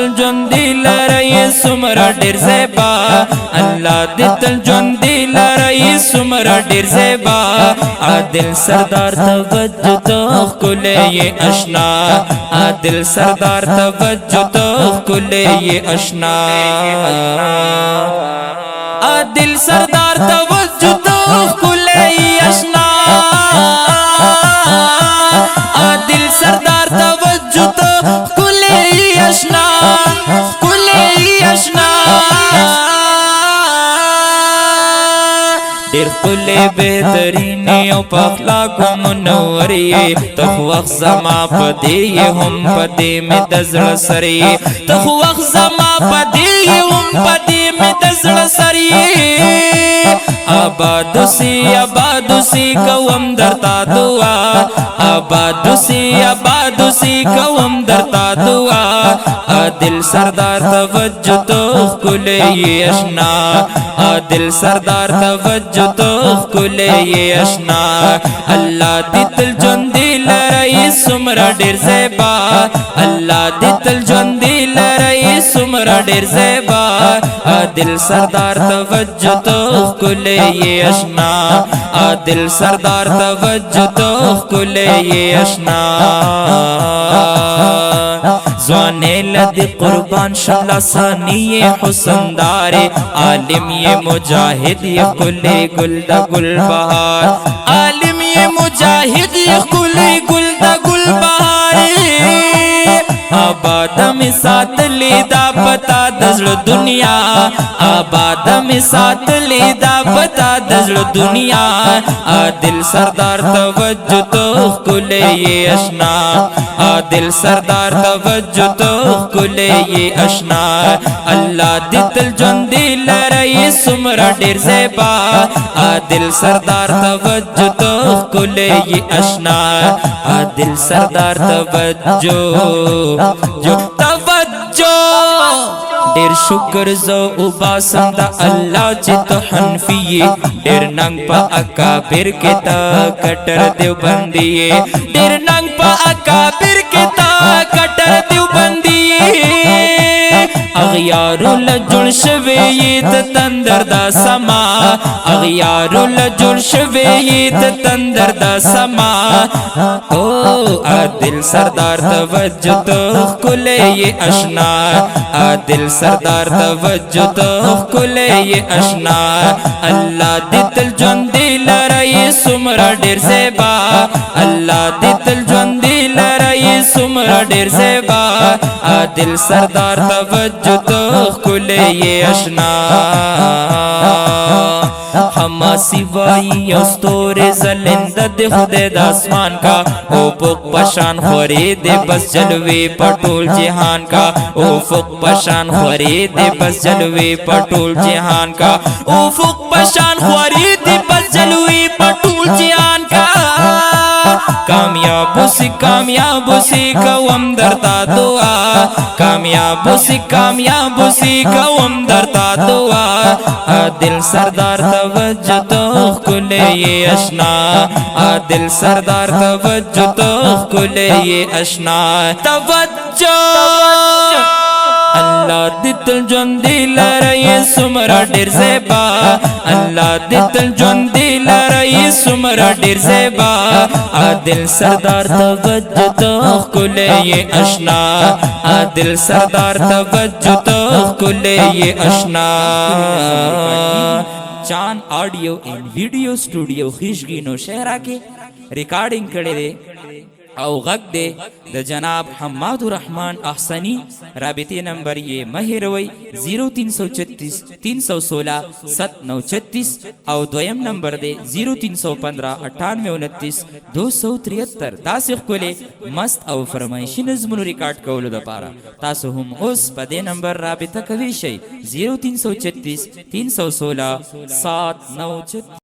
دتل جوندی لرئی سمرا ډیر زیبا الله دتل جوندی لرئی سمرا ډیر زیبا عادل سردار توجه تو کله اشنا عادل سردار توجه تو کله اشنا عادل سردار توجه تو کله اشنا عادل سردار توجه تو کله اشنا کله اشنا ډیر کله بهترین او پخلا کوم نوري ته وخت زما پدې هم پدې می دزړه سري ته وخت زما پدې هم پدې می دزړه سري آباد سی کوم درتا دعا آباد سی کوم درتا دعا عادل سردار توجه تو کله اشنا عادل سردار توجه تو کله اشنا الله دتل جوندی لرئی سمرا ډیر زیبا الله دتل جوندی لرئی سمرا ډیر زیبا عادل سردار توجه تو کله اشنا عادل سردار توجه تو کله اشنا زوانے لد قربان شملہ ثانی حسن دار عالم یہ مجاہد یہ کل گل دا گل بہار عالم یہ مجاہد یہ کل گل دا گل بہار آباد میں ساتھ لیدا پتا دزل دنیا آباد میں ساتھ لیدا پتا دزل دنیا عادل سردار توجه تو کله اشنا عادل سردار توجه تو کله اشنا الله دتل جوندی لرئی سمرا ډیر زیبا عادل سردار توجه تو کله اشنا عادل سردار توجه جو توجه ډیر شکر زو وباسم دا الله چې ته حنفی ډیر ننګ په اکابر کې تا کټر دیوبندی ډیر ننګ په اکابر کې تا کټر دیوبندی اغیارو لجل شوی ته تندر دا سما اغیارو لجل شوی ته تندر دا سما او عادل سردار توجه تو کله اشنا عادل سردار توجه تو کله اشنا الله دتل جوندی لرئی سمرا ډیر زیبا الله دتل جوندی لرئی سمرا ډیر زیبا عادل سردار توجه تو کله اشنا ہما سوائی استور زلند دے خدے داسمان کا افق پشان خوری دے بس جلوے پٹول جہان کا افق پشان خوری دے بس جلوے پٹول جہان کا افق پشان خوری دے بس جلوے پٹول جہان کا کامیاب سی کوم درتا دعا کامیاب سی کوم درتا دعا عادل سردار توجه تو کله اشنا عادل سردار توجه تو کله اشنا توجه الله دتل جوندی لرئی سمرا ډیر زیبا الله دتل جوندی لرئی سمرا ډیر زیبا عادل سردار توجه تو کله اشنا عادل سردار توجه تو کله اشنا चांद audio and video studio खिशगीनो शहरा के रिकॉर्डिंग करे दे او غږ دے د جناب حماد الرحمن احسنی رابطے نمبر یہ مہروی 0336 316 7936 او دویم نمبر دے 0315 9829 273 تاسو کولے مست او فرمایشی نظمونو ریکارډ کولو لپاره تاسو هم اوس په دې نمبر رابطه کوي شئ 0336 316 7936